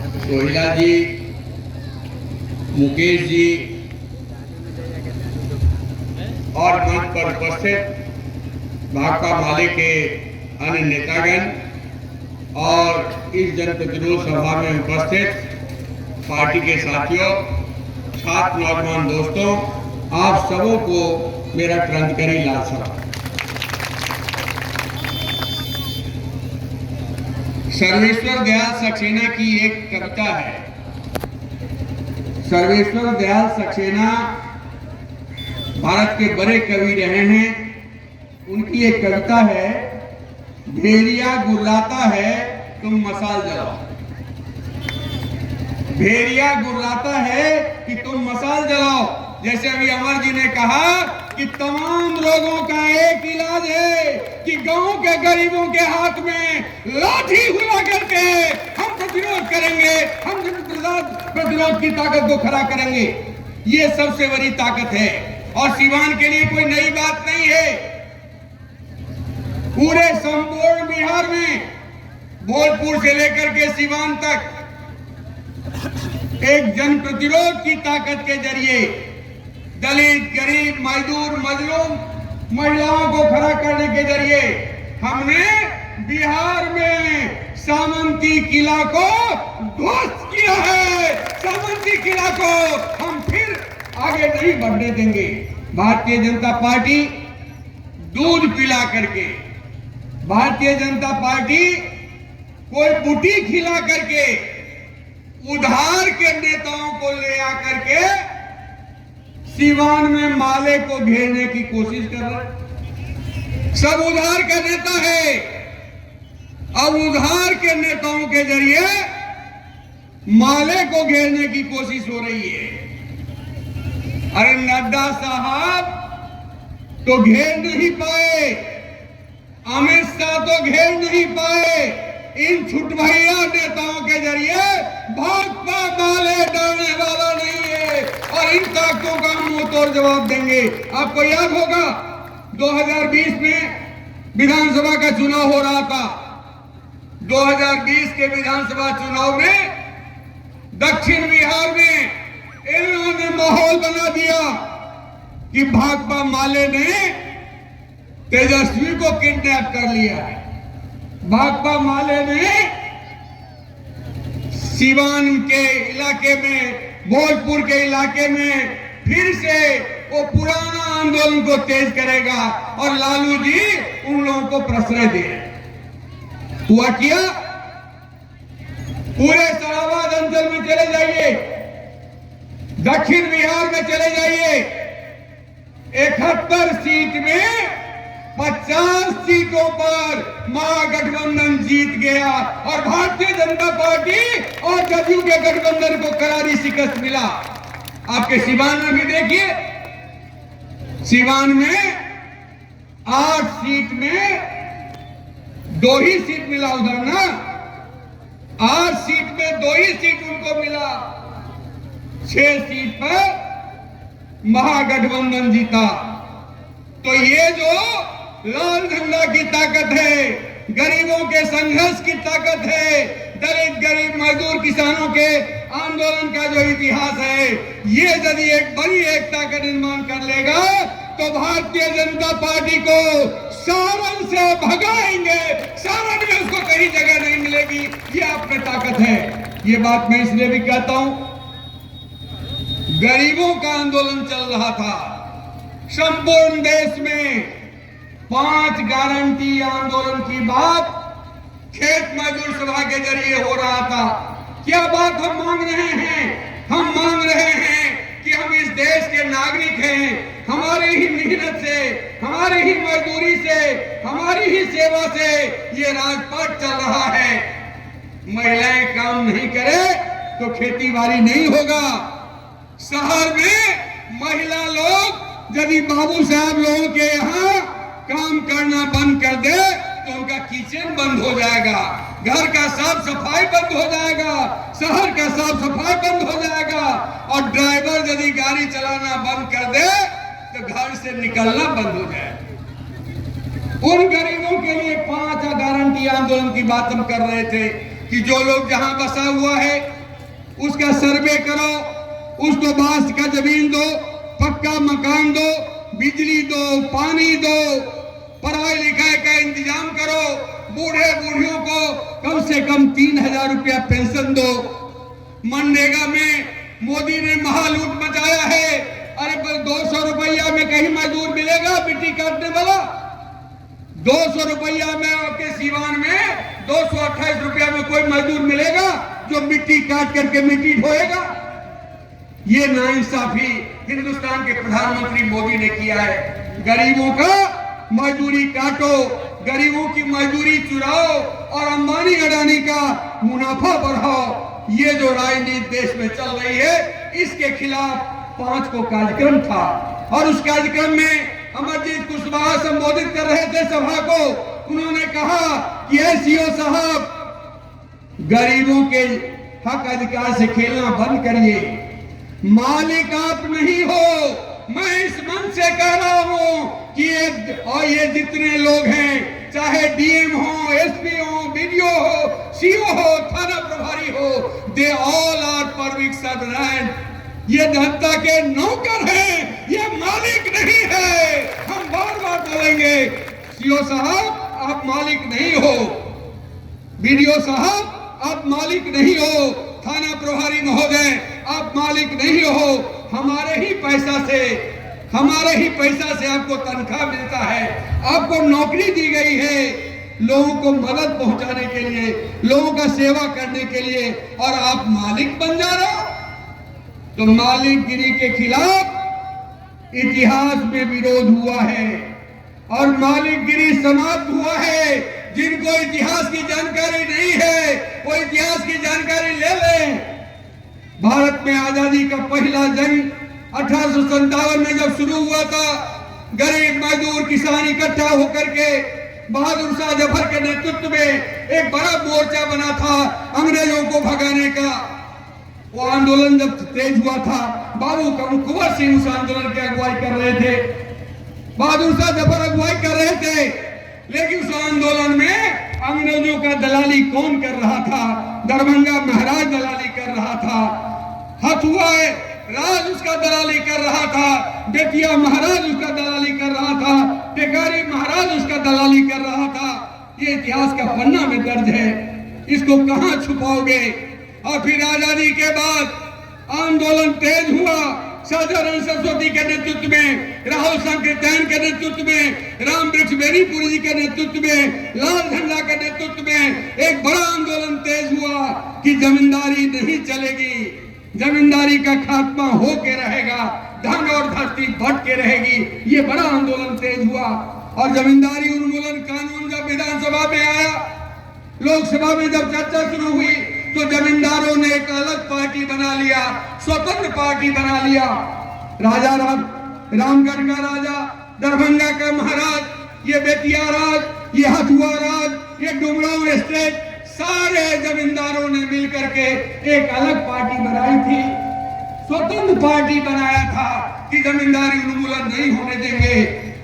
सोहिला जी, मुकेश जी और मंच पर उपस्थित भाकपा माले के अन्य नेतागण और इस जन प्रतिरोध सभा में उपस्थित पार्टी के साथियों, छात्र नौजवान दोस्तों, आप सबों को मेरा क्रांतिकारी लाल सलाम। सर्वेश्वर दयाल सक्सेना की एक कविता है। सर्वेश्वर दयाल सक्सेना भारत के बड़े कवि रहे हैं। उनकी एक कविता है, भेड़िया गुर्राता है तुम मसाल जलाओ। भेड़िया गुर्राता है कि तुम मसाल जलाओ। जैसे अभी अमर जी ने कहा कि तमाम रोगों का एक इलाज है कि गांव के गरीबों के हाथ में लाठी हुआ करके हम प्रतिरोध करेंगे, हम प्रतिरोध की ताकत को खड़ा करेंगे। ये सबसे बड़ी ताकत है और सीवान के लिए कोई नई बात नहीं है। पूरे संपूर्ण बिहार में भोजपुर से लेकर के सीवान तक एक जन प्रतिरोध की ताकत के जरिए दलित, गरीब, मजदूर, मजलूम महिलाओं को खड़ा करने के जरिए हमने बिहार में सामंती किला को ध्वस्त किया है। सामंती किला को हम फिर आगे नहीं बढ़ने देंगे। भारतीय जनता पार्टी दूध पिला करके, भारतीय जनता पार्टी कोई बूटी खिला करके, उधार के नेताओं को ले आकर के सीवान में माले को घेरने की कोशिश कर रहे हैं। सब उधार का नेता है। अब उधार के नेताओं के जरिए माले को घेरने की कोशिश हो रही है। अरे नड्डा साहब तो घेर नहीं पाए, अमित शाह तो घेर नहीं पाए। इन छुटभैया नेताओं के जरिए भाकपा माले डरने वाला नहीं है और इन ताकतों का हम मुंह तोड़ जवाब देंगे। आपको याद होगा 2020 में विधानसभा का चुनाव हो रहा था। 2020 के विधानसभा चुनाव में दक्षिण बिहार में इन्होंने माहौल बना दिया कि भाकपा माले ने तेजस्वी को किडनैप कर लिया है। भाकपा माले ने सीवान के इलाके में, भोजपुर के इलाके में फिर से वो पुराना आंदोलन को तेज करेगा और लालू जी उन लोगों को प्रश्रय दे हुआ किया। पूरे सराबाद अंचल में चले जाइए, दक्षिण बिहार में चले जाइए, 71 सीट में 50 सीटों पर महागठबंधन जीत गया और भारतीय जनता पार्टी और जदयू के गठबंधन को करारी शिकस्त मिला। आपके सीवान में भी देखिए, सीवान में 8 सीट में 2 ही सीट मिला उधर ना, 8 सीट में 2 ही सीट उनको मिला। 6 सीट पर महागठबंधन जीता। तो ये जो लाल झंडा की ताकत है, गरीबों के संघर्ष की ताकत है, दलित, गरीब, मजदूर, किसानों के आंदोलन का जो इतिहास है, ये यदि एक बड़ी एकता का निर्माण कर लेगा तो भारतीय जनता पार्टी को सावन से भगाएंगे। सावन में उसको कहीं जगह नहीं मिलेगी। ये आप में ताकत है। ये बात मैं इसलिए भी कहता हूं, गरीबों का आंदोलन चल रहा था संपूर्ण देश में। 5 गारंटी आंदोलन की बात खेत मजदूर सभा के जरिए हो रहा था। क्या बात हम मांग रहे हैं? हम मांग रहे हैं कि हम इस देश के नागरिक हैं। हमारी ही मेहनत से, हमारी ही मजदूरी से, हमारी ही सेवा से ये राजपथ चल रहा है। महिलाएं काम नहीं करे तो खेती बाड़ी नहीं होगा। शहर में महिला लोग यदि बाबू साहब लोगों के यहाँ काम करना बंद कर दे तो उनका किचन बंद हो जाएगा, घर का साफ सफाई बंद हो जाएगा, शहर का साफ सफाई बंद हो जाएगा और ड्राइवर यदि गाड़ी चलाना बंद कर दे तो घर से निकलना बंद हो जाएगा। उन गरीबों के लिए 5 गारंटी आंदोलन की बात हम कर रहे थे कि जो लोग जहां बसा हुआ है उसका सर्वे करो, उसको बांस का जमीन दो, पक्का मकान दो, बिजली दो, पानी दो, पढ़ाई लिखाई का इंतजाम करो, बूढ़े बूढ़ियों को कम से कम 3,000 रुपया पेंशन दो। मनरेगा में मोदी ने महालूट मचाया है। अरे 200 रुपया में कहीं मजदूर मिलेगा मिट्टी काटने वाला? 200 रुपया में आपके सीवान में 228 रुपया में कोई मजदूर मिलेगा जो मिट्टी काट करके मिट्टी ढोएगा? ये नाइंसाफी हिंदुस्तान के प्रधानमंत्री मोदी ने किया है। गरीबों का मजदूरी काटो, गरीबों की मजदूरी चुराओ और अंबानी अडानी का मुनाफा बढ़ाओ। ये जो राजनीति देश में चल रही है, इसके खिलाफ 5 को कार्यक्रम था और उस कार्यक्रम में अमरजीत कुशवाहा संबोधित कर रहे थे सभा को। उन्होंने कहा कि सीओ साहब, गरीबों के हक अधिकार से खेलना बंद करिए। मालिक आप नहीं हो। मैं इस मन से कह रहा हूं कि ये जितने लोग हैं, चाहे डीएम हो, एसपी हो, बीडीओ हो, सीओ हो, थाना प्रभारी हो, they all are public servant. ये जनता के नौकर हैं, ये मालिक नहीं है। हम बार बार बोलेंगे, सीओ साहब आप मालिक नहीं हो, बीडीओ साहब आप मालिक नहीं हो, थाना प्रभारी महोदय आप मालिक नहीं हो। हमारे ही पैसा से आपको तनख्वाह मिलता है, आपको नौकरी दी गई है लोगों को मदद पहुंचाने के लिए, लोगों का सेवा करने के लिए, और आप मालिक बन जा रहे हो। तो मालिकगिरी के खिलाफ इतिहास में विरोध हुआ है और मालिकगिरी समाप्त हुआ है। जिनको इतिहास की जानकारी नहीं है वो इतिहास की जानकारी ले लें। भारत में आजादी का पहला जंग 1857 में जब शुरू हुआ था, गरीब मजदूर किसान इकट्ठा होकर के बहादुर शाह जफर के नेतृत्व में एक बड़ा मोर्चा बना था अंग्रेजों को भगाने का। वो आंदोलन जब तेज हुआ था, बाबू कुंवर सिंह उस आंदोलन की अगुवाई कर रहे थे, बहादुर शाह जफर अगुवाई कर रहे थे। लेकिन उस आंदोलन में अंग्रेजों का दलाली कौन कर रहा था? दरभंगा महाराज दलाली कर रहा था, हथुआ राज उसका दलाली कर रहा था, बेतिया महाराज उसका दलाली कर रहा था, टेकारी महाराज उसका दलाली कर रहा था। ये इतिहास का पन्ना में दर्ज है, इसको कहां छुपाओगे? और फिर आजादी के बाद आंदोलन तेज हुआ, साधारण सरस्वती के नेतृत्व में, राहुल संकीर्तन के नेतृत्व में, राम वृक्ष बेनीपुरी जी के नेतृत्व में, लाल झंडा के नेतृत्व में एक बड़ा आंदोलन तेज हुआ कि जमींदारी नहीं चलेगी, जमींदारी का खात्मा होके रहेगा, धन और धरती बढ़ के रहेगी। ये बड़ा आंदोलन तेज हुआ और जमींदारी उन्मूलन कानून जब विधानसभा में आया, लोकसभा में जब चर्चा शुरू हुई, तो जमींदारों ने एक अलग पार्टी बना लिया, स्वतंत्र पार्टी बना लिया। राजा रामगढ़ का राजा, दरभंगा का महाराज, ये बेतिया राज, ये हथुआ राज, ये डुमरांव एस्टेट, सारे जमींदारों ने मिलकर के एक अलग पार्टी बनाई थी, स्वतंत्र पार्टी बनाया था कि जमींदारी उन्मूलन नहीं होने देंगे।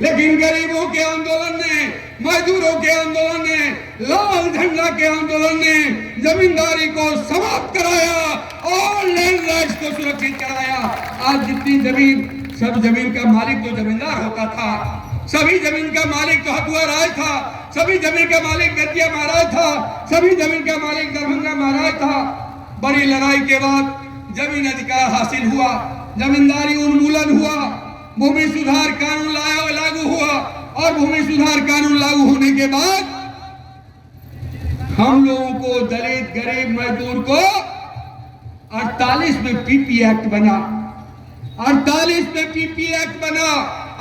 लेकिन गरीबों के आंदोलन ने, मजदूरों के आंदोलन ने, लाल झंडा के आंदोलन ने जमींदारी को समाप्त कराया और लैंड राइट्स को सुरक्षित कराया। आज जितनी जमीन, सब जमीन का मालिक जो जमींदार होता था, सभी जमीन का मालिक तो हथुआ राज था, सभी जमीन का मालिक बेतिया महाराज था, सभी जमीन का मालिक दरभंगा महाराज था। बड़ी लड़ाई के बाद जमीन अधिकार हासिल हुआ, जमींदारी उन्मूलन हुआ, भूमि सुधार कानून लागू हुआ और भूमि सुधार कानून लागू होने के बाद हम लोगों को, दलित गरीब मजदूर को 48 में पीपी एक्ट बना, 48 में पीपी एक्ट बना।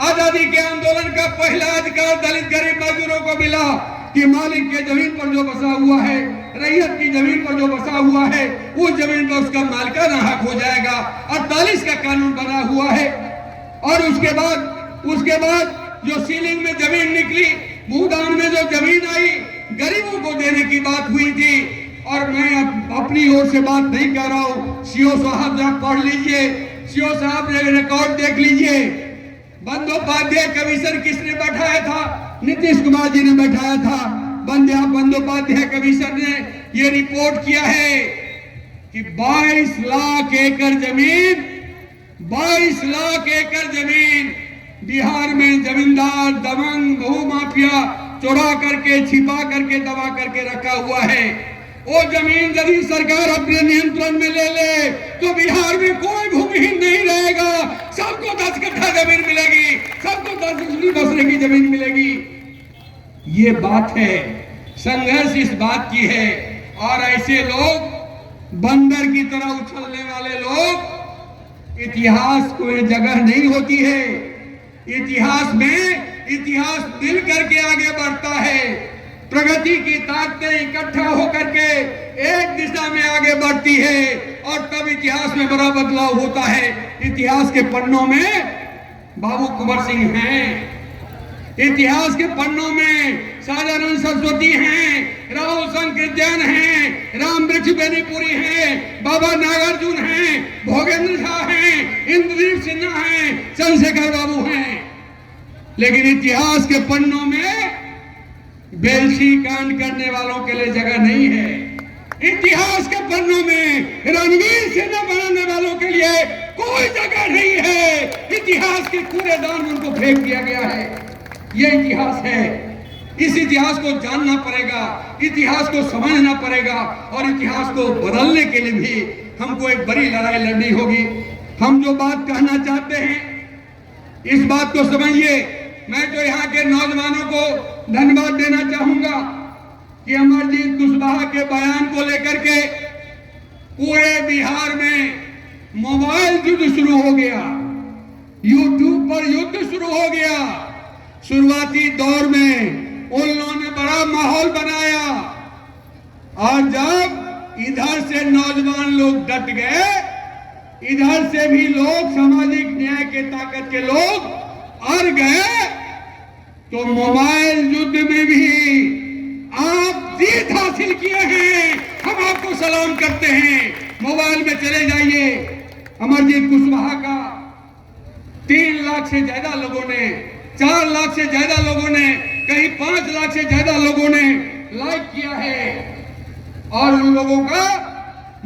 आजादी के आंदोलन का पहला अधिकार दलित गरीब मजदूरों को मिला कि मालिक के जमीन पर जो बसा हुआ है, रैयत की जमीन पर जो बसा हुआ है, उस जमीन पर उसका मालिकाना हक हो जाएगा। 48 का कानून बना हुआ है। और उसके बाद जो सीलिंग में जमीन निकली, भूदान में जो जमीन आई, गरीबों को देने की बात हुई थी। और मैं अपनी ओर से बात नहीं कर रहा हूं, सीओ साहब जब पढ़ लीजिए, सीओ साहब ने रिकॉर्ड देख लीजिए। बंदोपाध्याय कमीशन किसने बैठाया था? नीतीश कुमार जी ने बैठाया था। बंदोपाध्याय कमीशन ने ये रिपोर्ट किया है कि 22 लाख एकड़ जमीन, 22 लाख एकड़ जमीन बिहार में जमींदार दबंग भूमाफिया चुरा करके, छिपा करके, दबा करके रखा हुआ है। वो जमीन यदि सरकार अपने नियंत्रण में ले ले तो बिहार में कोई भूमिहीन नहीं रहेगा। सबको 10 कट्ठा जमीन मिलेगी, सबको 10 बिजली बसने की जमीन मिलेगी। ये बात है, संघर्ष इस बात की है। और ऐसे लोग, बंदर की तरह उछलने वाले लोग, इतिहास को ये जगह नहीं होती है। इतिहास में इतिहास मिल करके आगे बढ़ता है। प्रगति की ताकतें इकट्ठा होकर के एक दिशा में आगे बढ़ती है और तब इतिहास में बड़ा बदलाव होता है। इतिहास के पन्नों में बाबू कुंवर सिंह हैं, इतिहास के पन्नों में साधारण सरस्वती हैं, राहुल शंकर जैन हैं, राम वृक्ष बेनीपुरी हैं, बाबा नागार्जुन हैं, भोगेंद्र झा हैं, इंद्रदीप सिन्हा हैं, चंद्रशेखर बाबू हैं। लेकिन इतिहास के पन्नों में बेलशी कांड करने वालों के लिए जगह नहीं है। इतिहास के पन्नों में रणवीर सेना बनाने वालों के लिए कोई जगह नहीं है। इतिहास के कूड़ेदान में उनको फेंक दिया गया है। यह इतिहास है। इस इतिहास को जानना पड़ेगा, इतिहास को समझना पड़ेगा और इतिहास को बदलने के लिए भी हमको एक बड़ी लड़ाई लड़नी होगी। हम जो बात कहना चाहते हैं, इस बात को समझिए। मैं तो यहाँ के नौजवानों को धन्यवाद देना चाहूंगा कि अमरजीत कुशवाहा के बयान को लेकर के पूरे बिहार में मोबाइल युद्ध शुरू हो गया, यूट्यूब पर युद्ध शुरू हो गया। शुरुआती दौर में उन लोगों ने बड़ा माहौल बनाया और जब इधर से नौजवान लोग डट गए, इधर से भी लोग, सामाजिक न्याय के ताकत के लोग अड़ गए, तो मोबाइल युद्ध में भी आप जीत हासिल किए हैं। हम आपको सलाम करते हैं। मोबाइल में चले जाइए, अमरजीत कुशवाहा का 3 लाख से ज्यादा लोगों ने, 4 लाख से ज्यादा लोगों ने, कहीं 5 लाख से ज्यादा लोगों ने लाइक किया है और उन लोगों का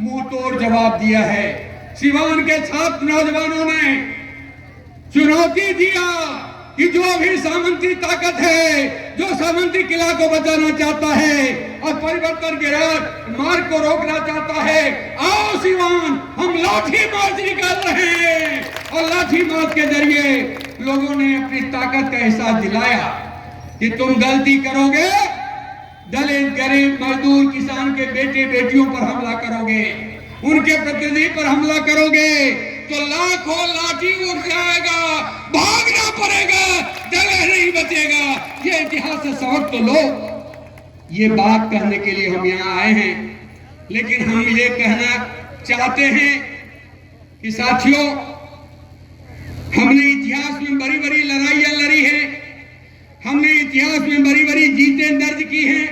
मुंह तोड़ जवाब दिया है। सिवान के छात्र नौजवानों ने चुनौती दिया कि जो भी सामंती ताकत है, जो सामंती किला को बचाना चाहता है और परिवर्तन के मार्ग को रोकना चाहता है, आओ सिवान, हम लाठी मार्च निकाल रहे हैं। और लाठी मार्च के जरिए लोगों ने अपनी ताकत का एहसास दिलाया कि तुम गलती करोगे, दलित, गरीब, मजदूर, किसान के बेटे बेटियों पर हमला करोगे, उनके प्रतिनिधि पर हमला करोगे तो लाखों लाठी उठ जाएगा, भागना पड़ेगा, जगह नहीं बचेगा। ये इतिहास से सबक तो लो। ये बात कहने के लिए हम यहाँ आए हैं। लेकिन हम ये कहना चाहते हैं कि साथियों, हमने इतिहास में बड़ी बड़ी लड़ाइयां लड़ी है, हमने इतिहास में बड़ी बड़ी जीतें दर्ज की हैं,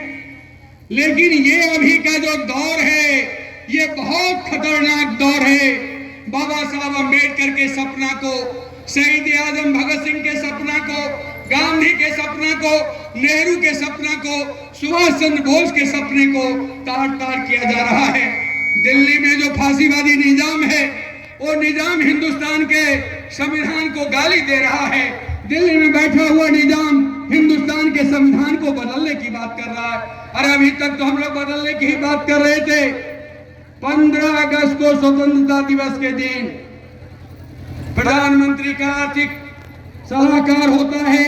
लेकिन ये अभी का जो दौर है, ये बहुत खतरनाक दौर है। बाबा साहब अम्बेडकर के सपना को, शहीद आजम भगत सिंह के सपना को, गांधी के सपना को, नेहरू के सपना को, सुभाष चंद्र बोस के सपने को तार तार किया जा रहा है। दिल्ली में जो फांसीवादी निजाम है, वो निजाम हिंदुस्तान के संविधान को गाली दे रहा है। दिल्ली में बैठा हुआ निजाम हिंदुस्तान के संविधान को बदलने की बात कर रहा है। अरे अभी तक तो हम लोग बदलने की ही बात कर रहे थे। 15 अगस्त को स्वतंत्रता दिवस के दिन प्रधानमंत्री का आर्थिक सलाहकार होता है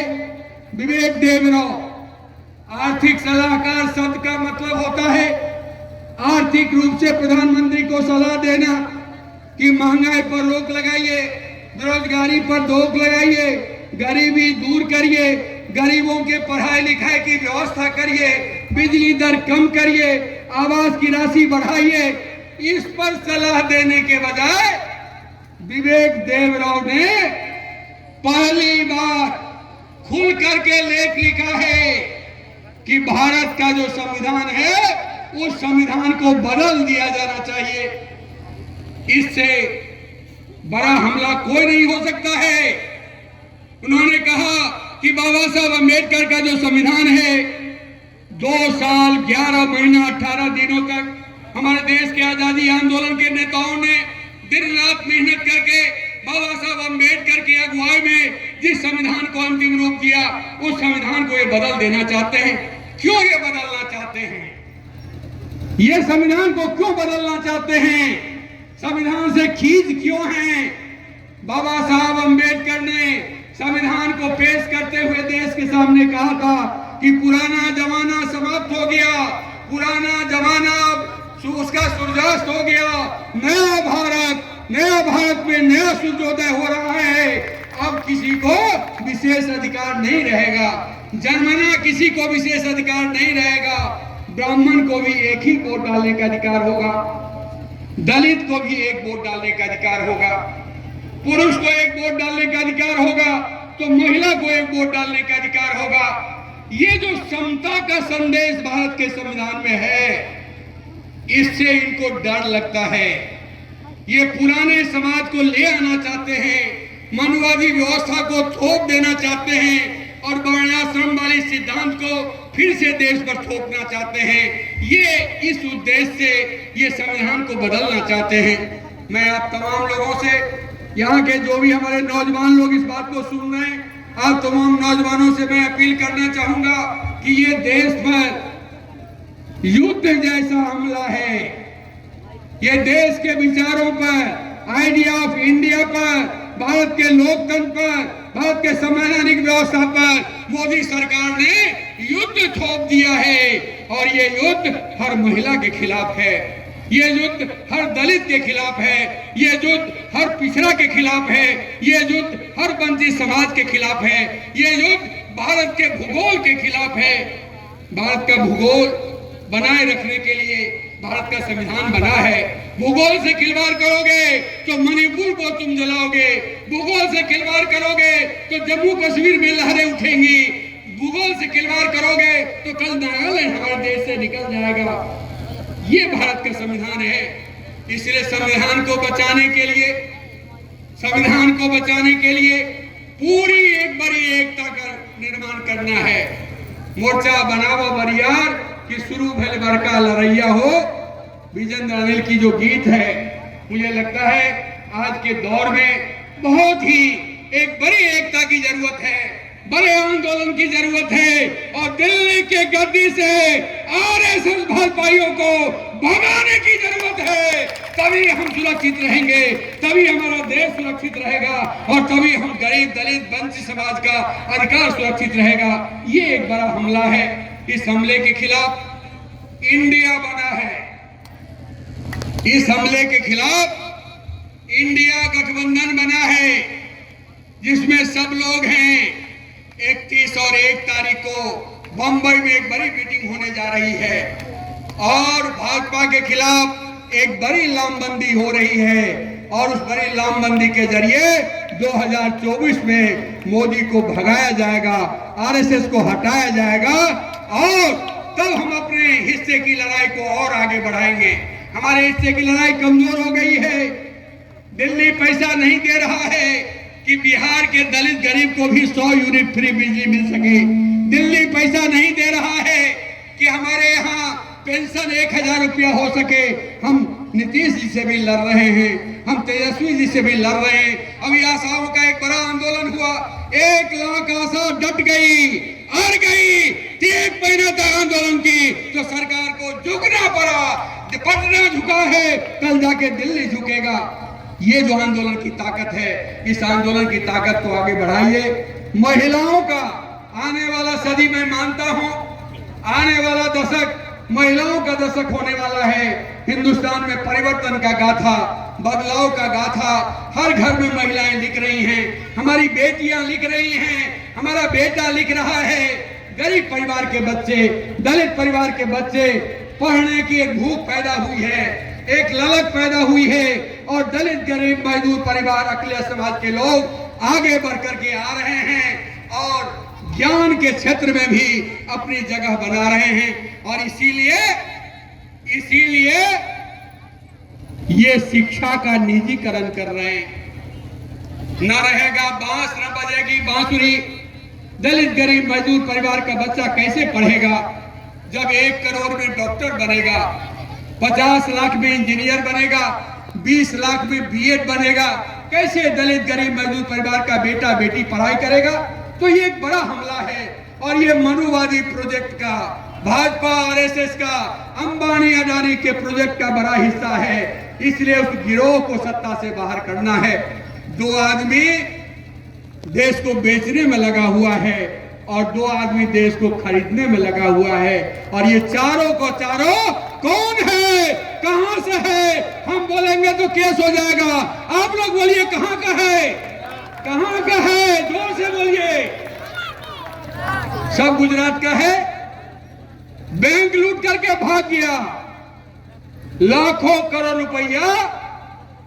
विवेक देवराव। आर्थिक सलाहकार शब्द का मतलब होता है आर्थिक रूप से प्रधानमंत्री को सलाह देना कि महंगाई पर रोक लगाइए, बेरोजगारी पर रोक लगाइए, गरीबी दूर करिए, गरीबों के पढ़ाई लिखाई की व्यवस्था करिए, बिजली दर कम करिए, आवास की राशि बढ़ाइए। इस पर सलाह देने के बजाय विवेक देवराव ने पहली बार खुल करके लेख लिखा है कि भारत का जो संविधान है उस संविधान को बदल दिया जाना चाहिए। इससे बड़ा हमला कोई नहीं हो सकता है। उन्होंने कहा कि बाबा साहब अम्बेडकर का जो संविधान है 2 साल 11 महीना 18 दिनों तक हमारे देश के आजादी आंदोलन के नेताओं ने दिन रात मेहनत करके बाबा साहब अम्बेडकर की अगुवाई में जिस संविधान को अंतिम रूप दिया, उस संविधान को ये बदल देना चाहते हैं। क्यों ये बदलना चाहते हैं? ये संविधान को क्यों बदलना चाहते हैं? संविधान से खींच क्यों हैं? बाबा साहब अम्बेडकर ने संविधान को पेश करते हुए देश के सामने कहा था कि पुराना जमाना समाप्त हो गया, पुराना जमाना उसका सूर्यास्त हो गया, नया भारत में नया सूर्योदय हो रहा है। अब किसी को विशेष अधिकार नहीं रहेगा, जन्मना किसी को विशेष अधिकार नहीं रहेगा। ब्राह्मण को भी एक ही वोट डालने का अधिकार होगा, दलित को भी एक वोट डालने का अधिकार होगा, पुरुष को एक वोट डालने का अधिकार होगा, तो महिला को एक वोट डालने का अधिकार होगा। ये जो समता का संदेश भारत के संविधान में है, इससे इनको डर लगता है। ये पुराने समाज को ले आना चाहते हैं, मनुवादी व्यवस्था को थोप देना चाहते हैं और वर्णाश्रम वाले सिद्धांत को फिर से देश पर थोपना चाहते हैं। ये इस उद्देश्य से ये संविधान को बदलना चाहते हैं। मैं आप तमाम लोगों से, यहाँ के जो भी हमारे नौजवान लोग इस बात को सुन रहे हैं, आप तमाम नौजवानों से मैं अपील करना चाहूंगा कि ये देश पर युद्ध जैसा हमला है। ये देश के विचारों पर, आइडिया ऑफ इंडिया पर, भारत के लोकतंत्र पर, भारत के संवैधानिक व्यवस्था पर मोदी सरकार ने युद्ध थोप दिया है। और ये युद्ध हर महिला के खिलाफ है, ये युद्ध हर दलित के खिलाफ है, ये युद्ध हर पिछड़ा के खिलाफ है, ये युद्ध हर वंचित समाज के खिलाफ है, ये युद्ध भारत के भूगोल के खिलाफ है। भारत का भूगोल बनाए रखने के लिए भारत का संविधान बना है। भूगोल से खिलवाड़ करोगे तो मणिपुर को तुम जलाओगे, भूगोल से खिलवाड़ करोगे तो जम्मू कश्मीर में लहरें उठेंगी, भूगोल से खिलवाड़ करोगे तो कल नागालैंड हमारे देश से निकल जाएगा। ये भारत का संविधान है। इसलिए संविधान को बचाने के लिए पूरी एक बड़ी एकता का निर्माण करना है। मोर्चा बनावा बरियार कि शुरू भले बड़का लड़ैया हो, विजेंद्र अनिल की जो गीत है, मुझे लगता है आज के दौर में बहुत ही एक बड़ी एकता की जरूरत है, बड़े आंदोलन की जरूरत है। और दिल्ली के गद्दी से आरएसएस भाजपाइयों को भगाने की जरूरत है। तभी हम सुरक्षित रहेंगे, तभी हमारा देश सुरक्षित रहेगा और तभी हम गरीब दलित वंचित समाज का अधिकार सुरक्षित रहेगा। ये एक बड़ा हमला है। इस हमले के खिलाफ इंडिया बना है। इस हमले के खिलाफ इंडिया गठबंधन बना है, जिसमें सब लोग हैं। 31 और 1 तारीख को बंबई में एक बड़ी मीटिंग होने जा रही है और भाजपा के खिलाफ एक बड़ी लामबंदी हो रही है। और उस बड़ी लामबंदी के जरिए 2024 में मोदी को भगाया जाएगा, आरएसएस को हटाया जाएगा और तब हम अपने हिस्से की लड़ाई को और आगे बढ़ाएंगे। हमारे हिस्से की लड़ाई कमजोर हो गई है। दिल्ली पैसा नहीं दे रहा है कि बिहार के दलित गरीब को भी 100 यूनिट फ्री बिजली मिल सके। दिल्ली पैसा नहीं दे रहा है कि हमारे यहाँ पेंशन 1000 रुपया हो सके। हम नीतीश जी से भी लड़ रहे हैं, हम तेजस्वी जी से भी लड़ रहे हैं। अभी आशाओं का एक बड़ा आंदोलन हुआ, 1 लाख आशा डट गई, अड़ गई। 1 महीना तक आंदोलन की तो सरकार को झुकना पड़ा। पटना झुका है, कल जाके दिल्ली झुकेगा। ये जो आंदोलन की ताकत है, इस आंदोलन की ताकत को आगे बढ़ाइए। महिलाओं का आने वाला सदी, मैं मानता हूं आने वाला दशक महिलाओं का दशक होने वाला है। हिंदुस्तान में परिवर्तन का गाथा, बदलाव का गाथा हर घर में महिलाएं लिख रही हैं, हमारी बेटियां लिख रही हैं, हमारा बेटा लिख रहा है। गरीब परिवार के बच्चे, दलित परिवार के बच्चे, पढ़ने की एक भूख पैदा हुई है, एक ललक पैदा हुई है और दलित गरीब मजदूर परिवार अखिलेश समाज के लोग आगे बढ़ करके आ रहे हैं और ज्ञान के क्षेत्र में भी अपनी जगह बना रहे हैं। और इसीलिए ये शिक्षा का निजीकरण कर रहे हैं। न रहेगा बांस, न बजेगी बांसुरी। दलित गरीब मजदूर परिवार का बच्चा कैसे पढ़ेगा? जब 1 करोड़ में डॉक्टर बनेगा, 50 लाख में इंजीनियर बनेगा, 20 लाख में बीएड बनेगा, कैसे दलित गरीब मजदूर परिवार का बेटा बेटी पढ़ाई करेगा? तो ये एक बड़ा हमला है और ये मनुवादी प्रोजेक्ट का, भाजपा आरएसएस का, अंबानी अडानी के प्रोजेक्ट का बड़ा हिस्सा है। इसलिए उस गिरोह को सत्ता से बाहर करना है। 2 आदमी देश को बेचने में लगा हुआ है और 2 आदमी देश को खरीदने में लगा हुआ है। और ये चारों को चारों कौन है, कहां से है? हम बोलेंगे तो केस हो जाएगा। आप लोग बोलिए कहां का है, कहां का है? जोर से बोलिए। सब गुजरात का है। बैंक लूट करके भाग गया, लाखों करोड़ रुपया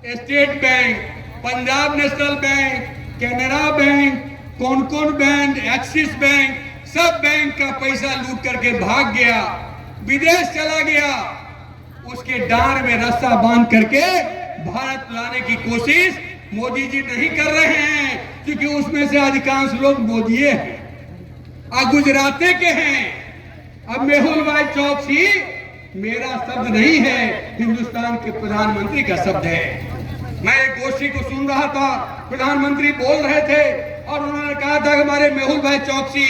state bank, Punjab national bank, Canara bank, कौन बैंक, एक्सिस बैंक, सब बैंक का पैसा लूट करके भाग गया, विदेश चला गया। उसके डांड में रस्सा बांध करके भारत लाने की कोशिश मोदी जी नहीं कर रहे हैं, क्योंकि उसमें से अधिकांश लोग मोदीए हैं और गुजराते के हैं। अब मेहुल भाई चौकसी मेरा शब्द नहीं है, हिंदुस्तान के प्रधानमंत्री का शब्द है। मैं एक गोष्ठी को सुन रहा था, प्रधानमंत्री बोल रहे थे और उन्होंने कहा था कि हमारे मेहुल भाई चौकसी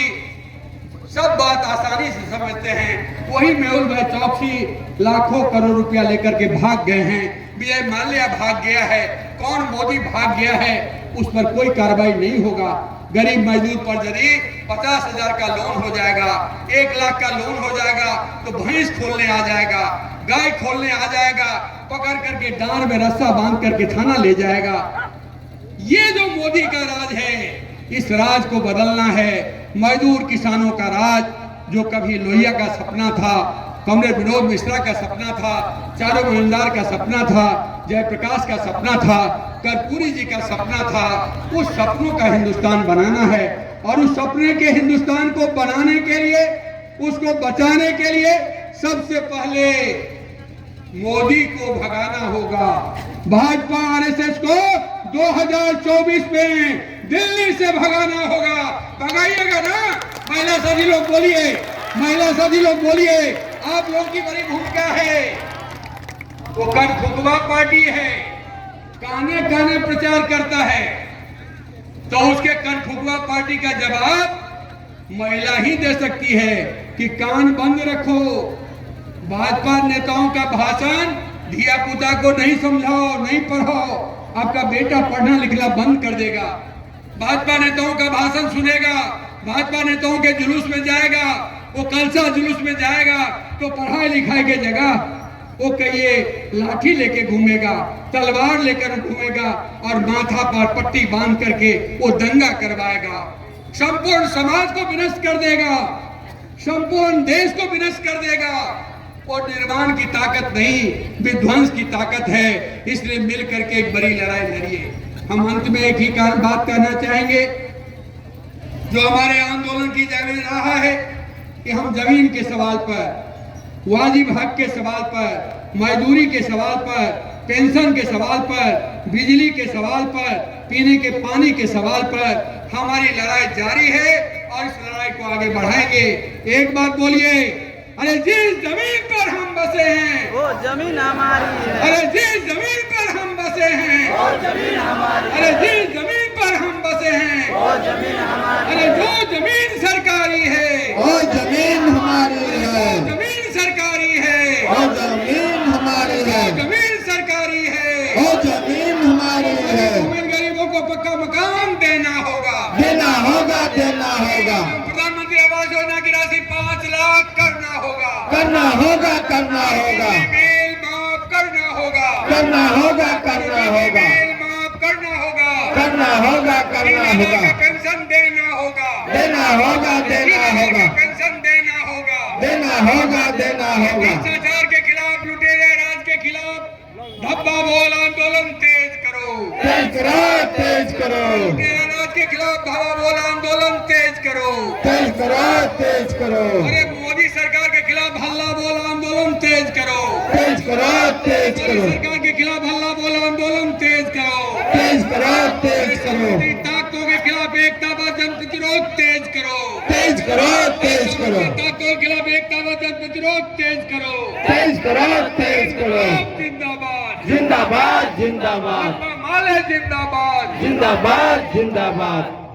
सब बात आसानी से समझते हैं। वही मेहुल भाई चौकसी लाखों करोड़ रुपया लेकर के भाग गए हैं। विजय माल्या भाग गया है, कौन मोदी भाग गया है, उस पर कोई कार्रवाई नहीं होगा। गरीब मजदूर पर यदि 50,000 का लोन हो जाएगा, 1 लाख का लोन हो जाएगा, तो भैंस खोलने आ जाएगा, गाय खोलने आ जाएगा, पकड़ करके डांड में रस्सा बांध करके थाना ले जाएगा। ये जो मोदी का राज है, इस राज को बदलना है। मजदूर किसानों का राज, जो कभी लोहिया का सपना था, कमरेड विनोद मिश्रा का सपना था, चारों महिंद्रार का सपना था, जयप्रकाश का सपना था, कर्पूरी जी का सपना था, उस सपनों का हिंदुस्तान बनाना है। और उस सपने के हिंदुस्तान को बनाने के लिए, उसको बचाने के लिए सबसे पहले मोदी को भगाना होगा। भाजपा आरएसएस को 2024 में दिल्ली से भगाना होगा। भगाइएगा ना? महिला साथी लोग बोलिए, महिला साथी लोग बोलिए, आप लोगों की बड़ी भूमिका है। वो कनखुकवा पार्टी है, काने काने प्रचार करता है, तो उसके कनखुकवा पार्टी का जवाब महिला ही दे सकती है कि कान बंद रखो। भाजपा नेताओं का भाषण धिया पुता को नहीं समझाओ, नहीं पढ़ो, आपका बेटा पढ़ना लिखना बंद कर देगा। भाजपा नेताओं का भाषण सुनेगा, भाजपा नेताओं के जुलूस में जाएगा, वो कलसा जुलूस में जाएगा तो पढ़ाई लिखाई के जगह वो कहिए लाठी लेके घूमेगा, तलवार लेकर घूमेगा और माथा पर पट्टी बांध करके वो दंगा करवाएगा। संपूर्ण समाज को विनष्ट कर देगा, संपूर्ण देश को विनष्ट कर देगा। और निर्माण की ताकत नहीं, विध्वंस की ताकत है। इसलिए मिल करके एक बड़ी लड़ाई लड़िए। हम अंत में एक ही बात कहना चाहेंगे, जो हमारे आंदोलन की जमीन रहा है कि हम जमीन के सवाल पर, वाजिब हक के सवाल पर, मजदूरी के सवाल पर, पेंशन के सवाल पर, बिजली के सवाल पर, पीने के पानी के सवाल पर हमारी लड़ाई जारी है और इस लड़ाई को आगे बढ़ाएंगे। एक बात बोलिए, अरे जिस जमीन पर हम बसे हैं वो जमीन हमारी है। अरे जिस जमीन पर हम बसे हैं वो जमीन हमारी है। अरे जिस जमीन पर हम बसे हैं वो जमीन हमारी अरे जो जमीन सरकारी है वो जमीन हमारी है। जमीन सरकारी है, वो जमीन हमारी है। जमीन सरकारी है, वो जमीन हमारी है। उन गरीबों को पक्का मकान देना होगा, देना होगा, देना होगा, प्रधानमंत्री आवास योजना की राशि 5 लाख करना होगा, करना होगा, करना होगा, बिल माफ करना होगा, करना होगा, करना होगा, बिल माफ करना होगा, करना होगा, करना होगा, पेंशन देना होगा, देना होगा, देना होगा, पेंशन देना होगा, देना होगा, देना होगा। भ्रष्टाचार के खिलाफ, लुटेरे राज के खिलाफ धब्बा बोल आंदोलन तेज करो, तेज करो, तेज करो, लुटेरे राज के खिलाफ धावा बोल आंदोलन तेज करो, तेज करो, तेज करो, अरे मोदी सरकार के खिलाफ हल्ला बोल आंदोलन तेज करो, तेज करो, तेज मोदी करो, सरकार के खिलाफ हल्ला बोल आंदोलन तेज करो, तेज करो, तेज करो, ताकतों के खिलाफ एकता जनता विरोध तेज करो, तेज करो, तेज करो, ताकतों के खिलाफ एकता व जन प्रतिरोध तेज करो। तेज करो, तेज करो। जिंदाबाद जिंदाबाद, जिंदाबाद, माले जिंदाबाद जिंदाबाद, जिंदाबाद।